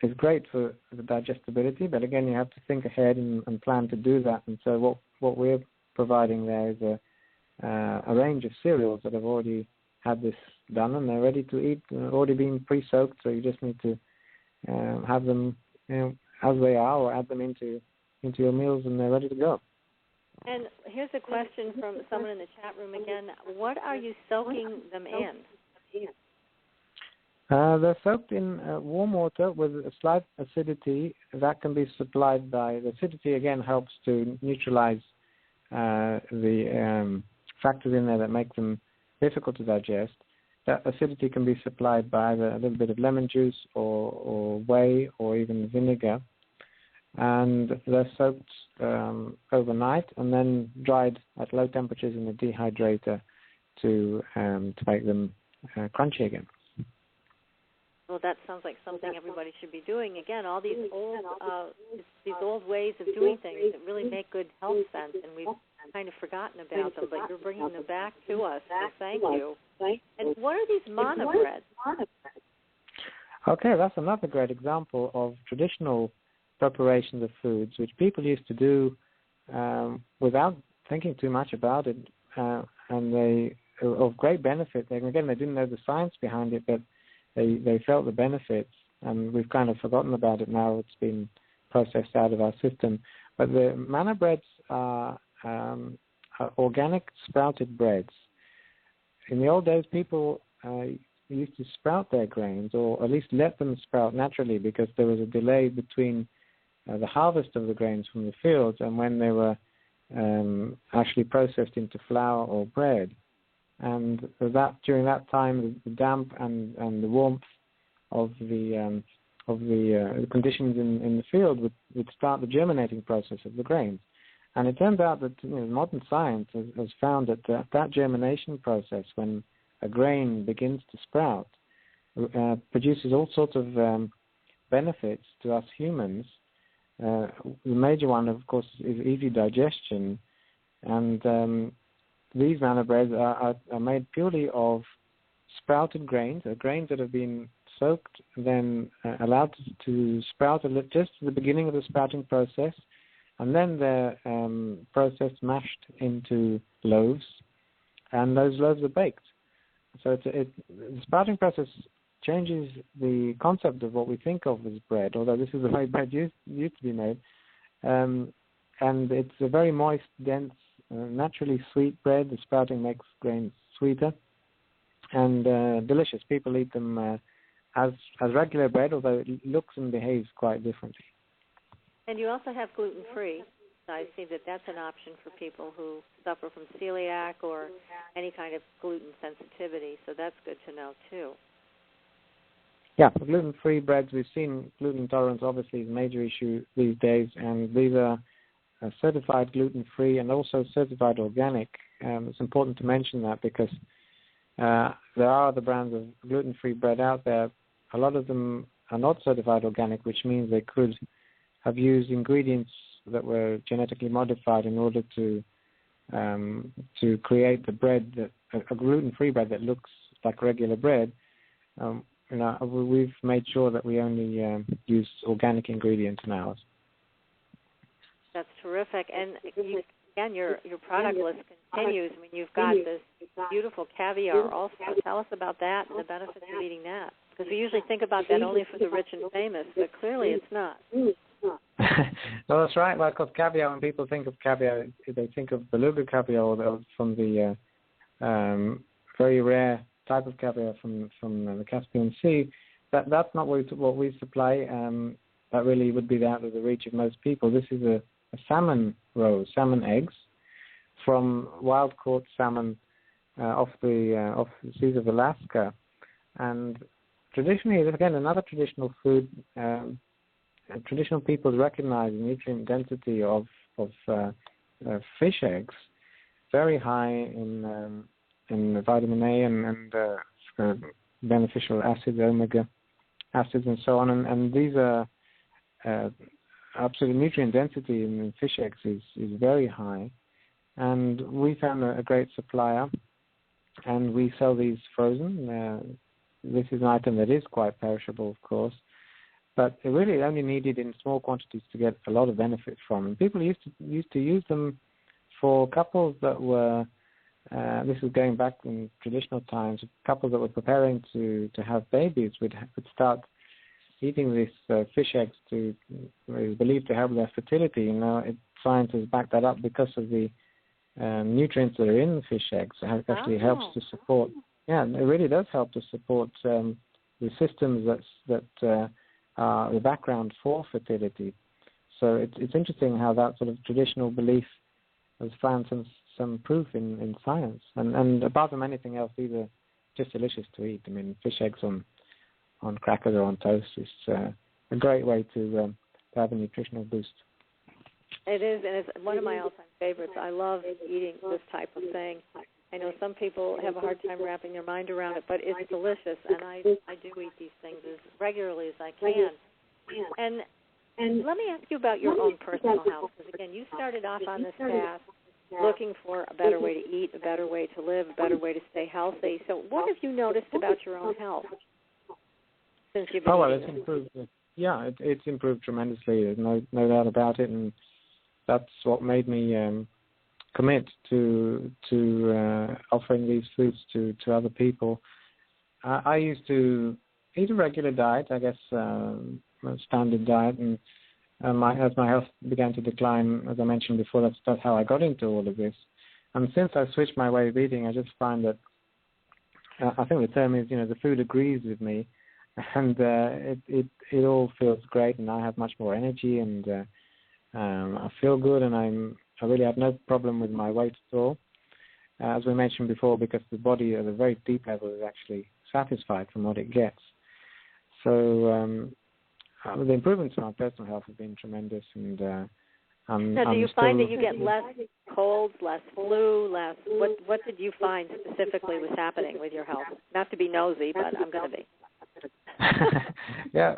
is great for the digestibility. But again, you have to think ahead and plan to do that. And so what we're providing there is a range of cereals that have already had this done, and they're ready to eat, already been pre-soaked, so you just need to have them as they are, or add them into your meals, and they're ready to go. And here's a question from someone in the chat room again. What are you soaking them in? They're soaked in warm water with a slight acidity. That can be supplied by, the acidity again helps to neutralize the factors in there that make them difficult to digest. That acidity can be supplied by either a little bit of lemon juice or whey or even vinegar. And they're soaked overnight and then dried at low temperatures in a dehydrator to make them crunchy again. Well, that sounds like something everybody should be doing. Again, all these old ways of doing things that really make good health sense, and we've kind of forgotten about them, but you're bringing them back to us, so thank you. And what are these mana breads? Okay, that's another great example of traditional preparations of foods, which people used to do without thinking too much about it, and they of great benefit. Again, they didn't know the science behind it, but they felt the benefits, and we've kind of forgotten about it now. It's been processed out of our system. But the mana breads are organic sprouted breads. In the old days, people used to sprout their grains, or at least let them sprout naturally, because there was a delay between the harvest of the grains from the fields and when they were actually processed into flour or bread. And during that time, the damp and the warmth of the conditions in the field would start the germinating process of the grains. And it turns out that modern science has found that germination process, when a grain begins to sprout, produces all sorts of benefits to us humans. The major one, of course, is easy digestion, and these mana breads are made purely of sprouted grains, grains that have been soaked, then allowed to sprout just at the beginning of the sprouting process, and then they're processed, mashed into loaves, and those loaves are baked. So the sprouting process changes the concept of what we think of as bread, although this is the way bread used to be made. And it's a very moist, dense, naturally sweet bread. The sprouting makes grains sweeter and delicious. People eat them as regular bread, although it looks and behaves quite differently. And you also have gluten-free. I see that that's an option for people who suffer from celiac or any kind of gluten sensitivity, so that's good to know too. Yeah, for gluten-free breads, we've seen gluten intolerance obviously is a major issue these days, and these are certified gluten-free and also certified organic. It's important to mention that because there are other brands of gluten-free bread out there. A lot of them are not certified organic, which means they could have used ingredients that were genetically modified in order to create the bread, a gluten-free bread that looks like regular bread. We've made sure that we only use organic ingredients in ours. That's terrific. And your product list continues. I mean, you've got this beautiful caviar also. Tell us about that and the benefits of eating that. Because we usually think about that only for the rich and famous, but clearly it's not. Well, that's right. Well, because caviar, when people think of caviar, they think of beluga caviar from the very rare type of caviar from the Caspian Sea. That's not what we supply. That really would be out of the reach of most people. This is a salmon roe, salmon eggs from wild-caught salmon off the seas of Alaska. And traditionally, again, another traditional food. Traditional peoples recognize the nutrient density of fish eggs, very high in vitamin A and beneficial acids, omega acids, and so on. And these are absolute nutrient density in fish eggs is very high. And we found a great supplier, and we sell these frozen. This is an item that is quite perishable, of course, but it really only needed in small quantities to get a lot of benefit from. And people used to use them for couples that were this is going back in traditional times, couples that were preparing to have babies would start eating these fish eggs is believed to help their fertility. Science has backed that up because of the nutrients that are in the fish eggs. It actually helps to support. Yeah, it really does help to support the systems that are the background for fertility. So it's interesting how that sort of traditional belief has found some proof in science. And apart from anything else, these are just delicious to eat. I mean, fish eggs on crackers or on toast is a great way to have a nutritional boost. It is, and it's one of my all-time favorites. I love eating this type of thing. I know some people have a hard time wrapping their mind around it, but it's delicious, and I do eat these things as regularly as I can. And let me ask you about your own personal health, because, again, you started off on this path looking for a better way to eat, a better way to live, a better way to stay healthy. So what have you noticed about your own health since you've been it's improved. Yeah, it's improved tremendously. There's no doubt about it, and that's what made me commit to offering these foods to other people. I used to eat a regular diet, I guess, a standard diet, and as my health began to decline, as I mentioned before, that's how I got into all of this. And since I switched my way of eating, I just find that I think the term is, the food agrees with me, and it all feels great, and I have much more energy, and I feel good, and I really have no problem with my weight at all. As we mentioned before, because the body at a very deep level is actually satisfied from what it gets. So the improvements in my personal health have been tremendous, and so do you find that you get less colds, less flu, less? What did you find specifically was happening with your health? Not to be nosy, but I'm going to be. Yeah,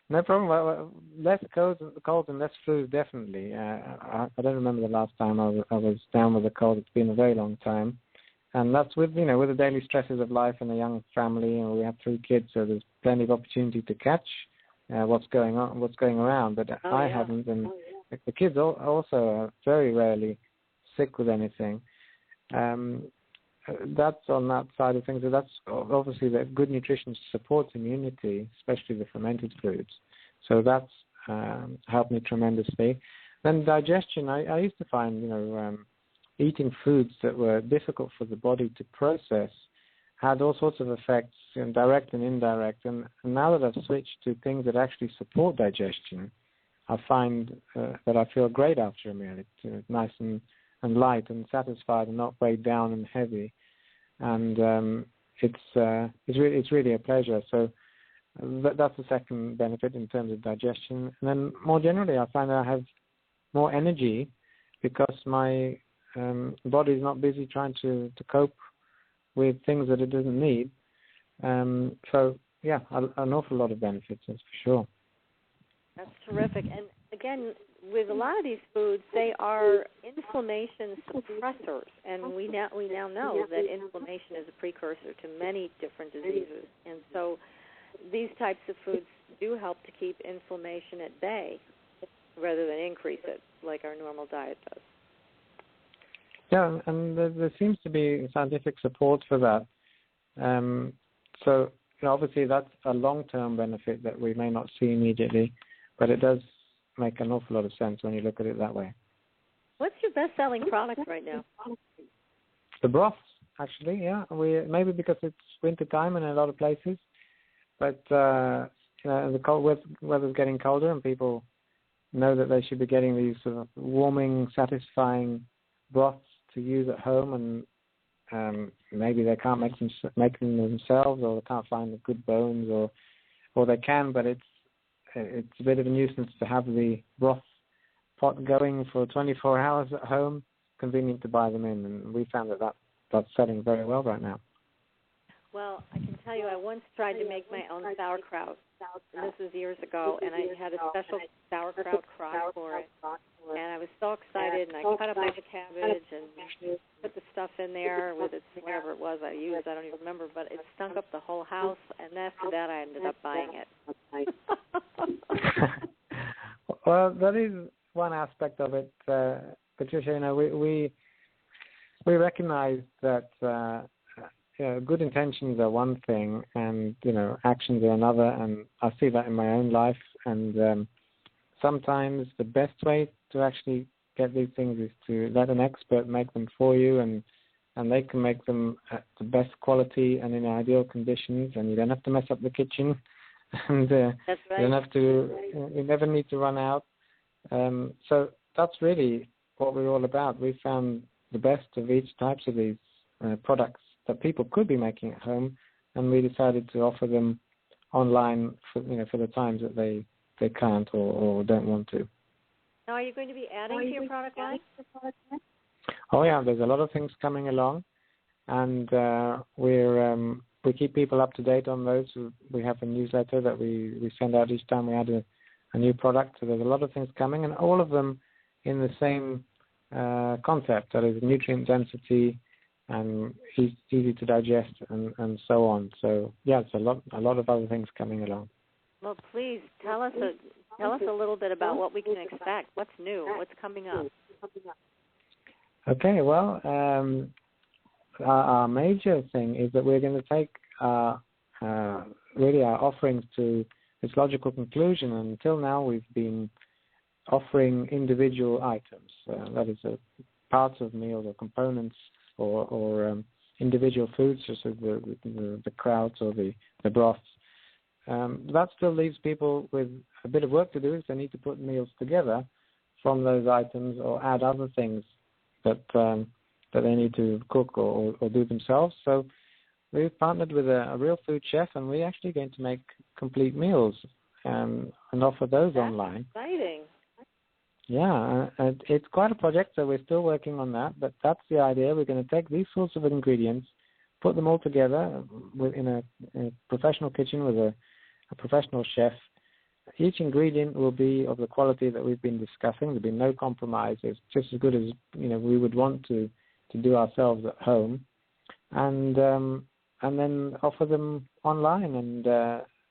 no problem. Less colds and less flu, definitely. I don't remember the last time I was down with a cold. It's been a very long time, and that's with the daily stresses of life and a young family, and we have 3 kids, so there's plenty of opportunity to catch what's going around. But I haven't, and the kids also are very rarely sick with anything. That's on that side of things. So that's obviously that good nutrition supports immunity, especially the fermented foods. So that's helped me tremendously. Then digestion, I used to find, eating foods that were difficult for the body to process had all sorts of effects, direct and indirect. And now that I've switched to things that actually support digestion, I find that I feel great after a meal. It's nice and light and satisfied and not weighed down and heavy, and it's really a pleasure. So that's the second benefit in terms of digestion. And then more generally, I find that I have more energy because my body is not busy trying to cope with things that it doesn't need. So yeah, an awful lot of benefits, that's for sure. That's terrific. And again, with a lot of these foods, they are inflammation suppressors, and we now know that inflammation is a precursor to many different diseases. And so these types of foods do help to keep inflammation at bay rather than increase it like our normal diet does. Yeah, and there seems to be scientific support for that. So obviously that's a long-term benefit that we may not see immediately, but it does make an awful lot of sense when you look at it that way. What's your best-selling product right now? The broths, actually, yeah. Maybe because it's winter time in a lot of places, but the cold weather's getting colder, and people know that they should be getting these sort of warming, satisfying broths to use at home, and maybe they can't make them themselves, or they can't find the good bones, or they can, but it's a bit of a nuisance to have the broth pot going for 24 hours at home. Convenient to buy them in, and we found that's selling very well right now. Well, I can tell you, I once tried to make my own sauerkraut, and this was years ago, and I had a special sauerkraut crock for it, and I was so excited, and I cut up all the cabbage and put the stuff in there with its whatever it was I used, I don't even remember, but it stunk up the whole house, and after that I ended up buying it. Well, that is one aspect of it, Patricia. we recognize that good intentions are one thing, and actions are another. And I see that in my own life. And sometimes the best way to actually get these things is to let an expert make them for you, and they can make them at the best quality and in ideal conditions, and you don't have to mess up the kitchen, and That's right. you don't have to. You never need to run out. So that's really what we're all about. We found the best of each types of these products that people could be making at home, and we decided to offer them online for the times that they can't or don't want to. Now, are you going to be adding to your product line? Oh yeah, there's a lot of things coming along, and we keep people up to date on those. We have a newsletter that we send out each time we add a new product. So there's a lot of things coming, and all of them in the same concept, that is nutrient density and easy to digest and so on. So yeah, it's a lot of other things coming along. Well, please tell us a little bit about what we can expect. What's new? What's coming up? Okay, well, our major thing is that we're going to take really our offerings to its logical conclusion. And until now, we've been offering individual items, that is, parts of meals or components or individual foods, such as the krauts or the broths. That still leaves people with a bit of work to do if they need to put meals together from those items or add other things that they need to cook or do themselves. So we've partnered with a real food chef, and we're actually going to make complete meals and offer those online. Exciting. Yeah, it's quite a project, so we're still working on that, but that's the idea. We're going to take these sorts of ingredients, put them all together in a professional kitchen with a professional chef. Each ingredient will be of the quality that we've been discussing. There'll be no compromises, just as good as we would want to do ourselves at home, and then offer them online. And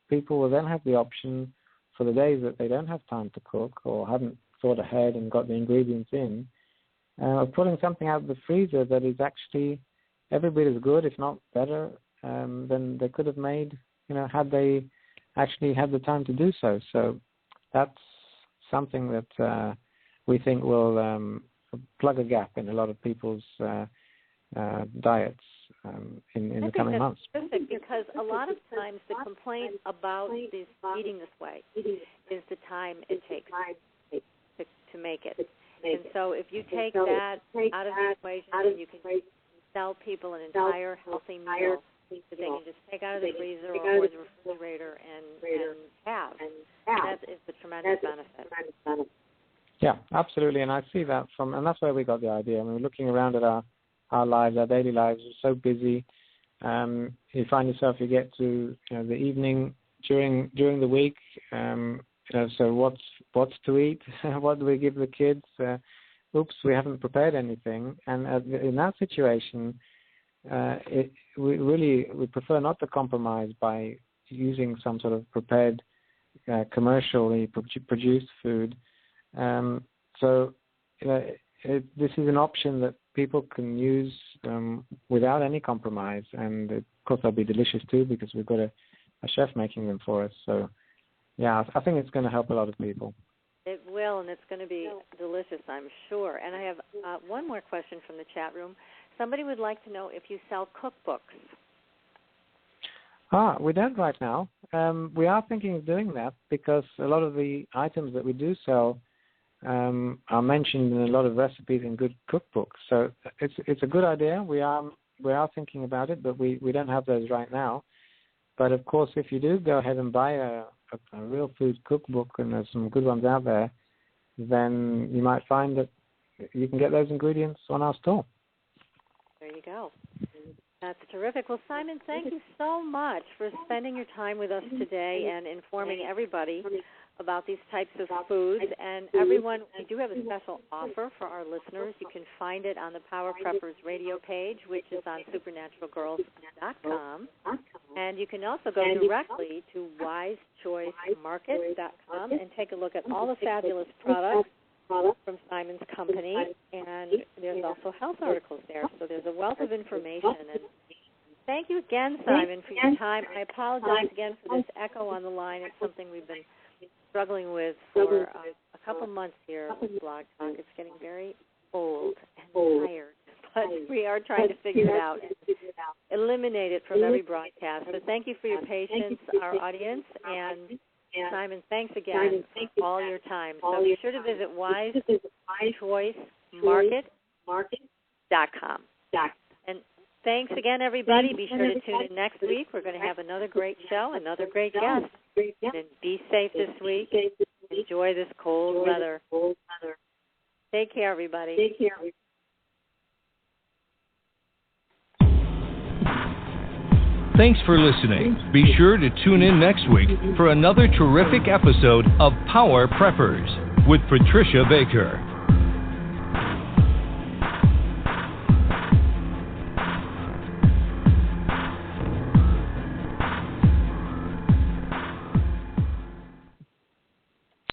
people will then have the option for the days that they don't have time to cook or haven't thought ahead and got the ingredients in, of pulling something out of the freezer that is actually every bit as good, if not better, than they could have made, had they actually had the time to do so. So that's something that we think will plug a gap in a lot of people's diets in the coming months. Terrific, because a lot of times the complaint about this eating this way is the time it takes to make it. And so if you take that out of the equation, and you can sell people an entire healthy meal that they can just take out of the freezer or the refrigerator and have. That is the tremendous benefit. Yeah, absolutely, and I see that and that's where we got the idea. I mean, we're looking around at our lives, our daily lives are so busy. You find yourself, you get to the evening during the week. So what's to eat? What do we give the kids? Oops, we haven't prepared anything. And in that situation, we prefer not to compromise by using some sort of prepared, commercially produced food. So this is an option that people can use without any compromise, and of course they'll be delicious too because we've got a chef making them for us. So yeah, I think it's going to help a lot of people. It will, and it's going to be delicious, I'm sure. And I have one more question from the chat room. Somebody would like to know if you sell cookbooks. We don't right now. We are thinking of doing that because a lot of the items that we do sell are mentioned in a lot of recipes in good cookbooks. So it's a good idea. We are thinking about it, but we don't have those right now. But of course, if you do go ahead and buy a real food cookbook, and there's some good ones out there, then you might find that you can get those ingredients on our store. There you go. That's terrific. Well, Simon, thank you so much for spending your time with us today and informing everybody about these types of foods. And everyone, we do have a special offer for our listeners. You can find it on the Power Preppers radio page, which is on supernaturalgirls.com. And you can also go directly to wisechoicemarket.com and take a look at all the fabulous products from Simon's company, and there's also health articles there. So there's a wealth of information. And thank you again, Simon, for your time. I apologize again for this echo on the line. It's something we've been struggling with for a couple months here with Blog Talk. It's getting very old and tired, but we are trying to figure it out and eliminate it from every broadcast. So thank you for your patience, our audience, and Simon, thanks again for all your time. So be sure to visit wisechoicemarket.com. And thanks again, everybody. Be sure to tune in next week. We're going to have another great show, another great guest. And be safe this week. Enjoy this cold weather. Take care, everybody. Thanks for listening. Be sure to tune in next week for another terrific episode of Power Preppers with Patricia Baker.